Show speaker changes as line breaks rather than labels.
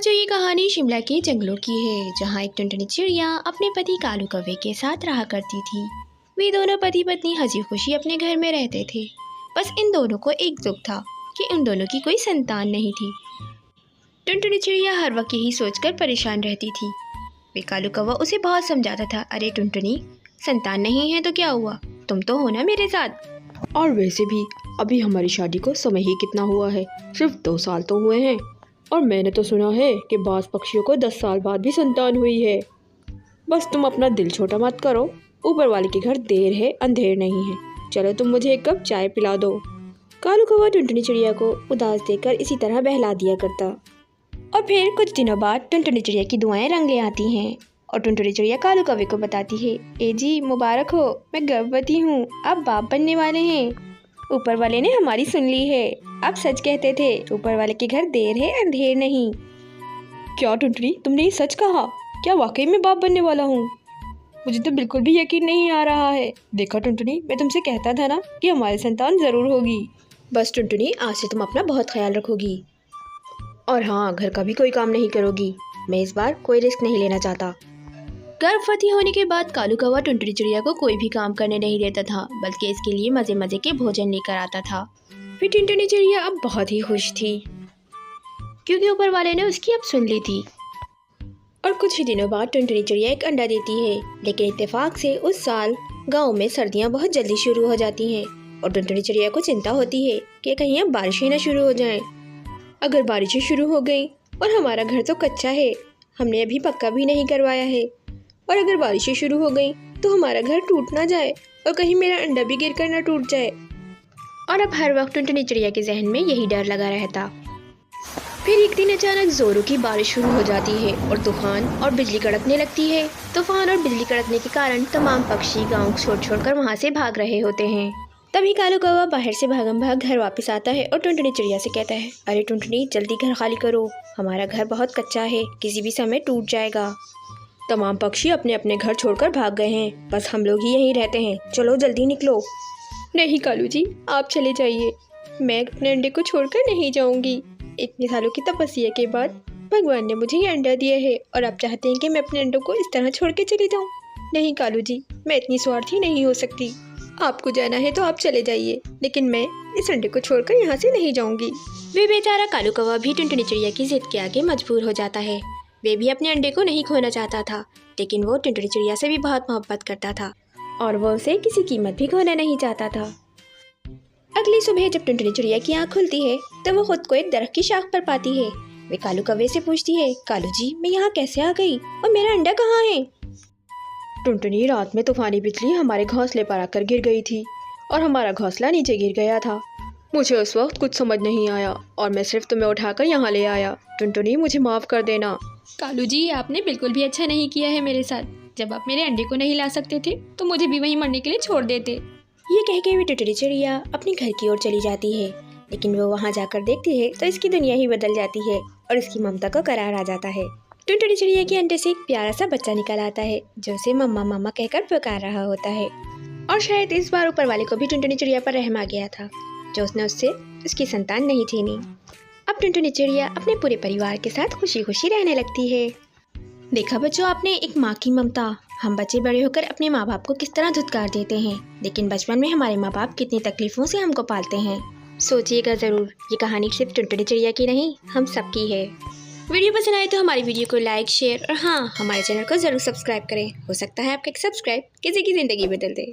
बच्चों, ये कहानी शिमला के जंगलों की है, जहाँ एक टुनटुनी चिड़िया अपने पति कालू कौवे के साथ रहा करती थी। वे दोनों पति पत्नी हंसी खुशी अपने घर में रहते थे। बस इन दोनों को एक दुख था कि उन दोनों की कोई संतान नहीं थी। टुनटुनी चिड़िया हर वक्त यही सोचकर परेशान रहती थी। वे कालू कौवा उसे बहुत समझाता था, अरे टुनटुनी, संतान नहीं है तो क्या हुआ, तुम तो हो ना मेरे साथ।
और वैसे भी अभी हमारी शादी को समय ही कितना हुआ है, सिर्फ 2 साल तो हुए हैं। और मैंने तो सुना है कि बाज़ पक्षियों को 10 साल बाद भी संतान हुई है। बस तुम अपना दिल छोटा मत करो, ऊपर वाले के घर देर है अंधेर नहीं है। चलो तुम मुझे एक कप चाय पिला दो। कालू कौवा टुनटुनी चिड़िया को उदास देकर इसी तरह बहला दिया करता।
और फिर कुछ दिनों बाद टुनटुनी चिड़िया की दुआएं रंग ले आती हैं और टुनटुनी चिड़िया कालू कौवे को बताती है, ए जी मुबारक हो, मैं गर्भवती हूँ, आप बाप बनने वाले हैं। ऊपर वाले ने हमारी सुन ली है। आप सच कहते थे, ऊपर वाले के घर देर है अंधेर नहीं।
क्या टुनटुनी, तुमने ये सच कहा? क्या वाकई में बाप बनने वाला हूँ? मुझे तो बिल्कुल भी यकीन नहीं आ रहा है। देखा टुनटुनी, मैं तुमसे कहता था ना कि हमारी संतान ज़रूर होगी।
बस टुनटुनी, आज से तुम अपना बहुत ख्याल रखोगी।
और हाँ, घर का भी कोई काम नहीं करोगी।
मैं इस बार कोई रिस्क नहीं लेना चाहता। गर्भवती होने के बाद कालू कौवा टुनटुनी चिड़िया को कोई भी काम करने नहीं देता था, बल्कि इसके लिए मजे मजे के भोजन लेकर आता था। फिर टुनटुनी चिड़िया अब बहुत ही खुश थी, क्योंकि ऊपर वाले ने उसकी अब सुन ली थी। और कुछ ही दिनों बाद टुनटुनी चिड़िया एक अंडा देती है, लेकिन इत्तेफाक से उस साल गाँव में सर्दियाँ बहुत जल्दी शुरू हो जाती हैं और टुनटुनी चिड़िया को चिंता होती है कि कहीं अब बारिशें न शुरू हो जाएं। अगर बारिशें शुरू हो गई और हमारा घर तो कच्चा है, हमने अभी पक्का भी नहीं करवाया है, और अगर बारिशें शुरू हो गई तो हमारा घर टूट ना जाए और कहीं मेरा अंडा भी गिरकर ना टूट जाए। और अब हर वक्त टुनटुनी चिड़िया के जहन में यही डर लगा रहता। फिर एक दिन अचानक जोरों की बारिश शुरू हो जाती है और तूफान और बिजली कड़कने लगती है। तूफान और बिजली कड़कने के कारण तमाम पक्षी गाँव छोड़ वहाँ से भाग रहे होते हैं। तभी कालू कौवा बाहर से भागम भाग घर वापस आता है और टुनटुनी चिड़िया से कहता है, अरे टुनटुनी, जल्दी घर खाली करो, हमारा घर बहुत कच्चा है, किसी भी समय टूट जाएगा।
तमाम पक्षी अपने अपने घर छोड़कर भाग गए हैं, बस हम लोग ही यहीं रहते हैं, चलो जल्दी निकलो।
नहीं कालू जी, आप चले जाइए, मैं अपने अंडे को छोड़कर नहीं जाऊंगी। इतने सालों की तपस्या के बाद भगवान ने मुझे ये अंडा दिया है और आप चाहते हैं कि मैं अपने अंडों को इस तरह छोड़ के चली जाऊं? नहीं कालू जी, मैं इतनी स्वार्थी नहीं हो सकती। आपको जाना है तो आप चले जाइए, लेकिन मैं इस अंडे को छोड़कर यहाँ से नहीं जाऊंगी। वे बेचारा कालू कौवा भी टुनटुनी चिड़िया की जिद के आगे मजबूर हो जाता है। वे भी अपने अंडे को नहीं खोना चाहता था, लेकिन वो टुनटुनी चिड़िया से भी बहुत मोहब्बत करता था और वो उसे किसी कीमत भी खोना नहीं चाहता था। अगली सुबह जब टुनटुनी चिड़िया की आँख खुलती है तो वो खुद को एक दरख्त की शाख पर पाती है। वे कालू कौवे से पूछती है, कालू जी, मैं यहाँ कैसे आ गई और मेरा अंडा कहाँ है?
टुनटुनी, रात में तूफानी बिजली हमारे घोंसले पर आकर गिर गई थी और हमारा घोंसला नीचे गिर गया था। मुझे उस वक्त कुछ समझ नहीं आया और मैं सिर्फ तुम्हें उठाकर यहाँ ले आया। टुनटुनी, मुझे माफ़ कर देना।
कालू जी, आपने बिल्कुल भी अच्छा नहीं किया है मेरे साथ। जब आप मेरे अंडे को नहीं ला सकते थे तो मुझे भी वहीं मरने के लिए छोड़ देते। ये कह के भी टुनटुनी चिड़िया अपने घर की ओर चली जाती है, लेकिन वो वहाँ जाकर देखती है तो इसकी दुनिया ही बदल जाती है और इसकी ममता को करार आ जाता है। टुनटुनी चिड़िया के अंडे से एक प्यारा सा बच्चा निकल आता है जो उसे मम्मा मम्मा कहकर पुकार रहा होता है। और शायद इस बार ऊपर वाले को भी टुनटुनी चिड़िया पर रहम आ गया था, जो उसने उससे उसकी संतान नहीं छीनी। अब टुनटुनी चिड़िया अपने पूरे परिवार के साथ खुशी खुशी रहने लगती है। देखा बच्चों आपने, एक माँ की ममता। हम बच्चे बड़े होकर अपने माँ बाप को किस तरह धुतकार देते हैं, लेकिन बचपन में हमारे माँ बाप कितनी तकलीफों से हमको पालते हैं। सोचिएगा ज़रूर, ये कहानी सिर्फ टुनटुनी चिड़िया की नहीं, हम सबकी है। वीडियो पसंद आए तो हमारी वीडियो को लाइक, शेयर और हाँ, हमारे चैनल को ज़रूर सब्सक्राइब करें। हो सकता है आपका एक सब्सक्राइब किसी की ज़िंदगी बदल दे।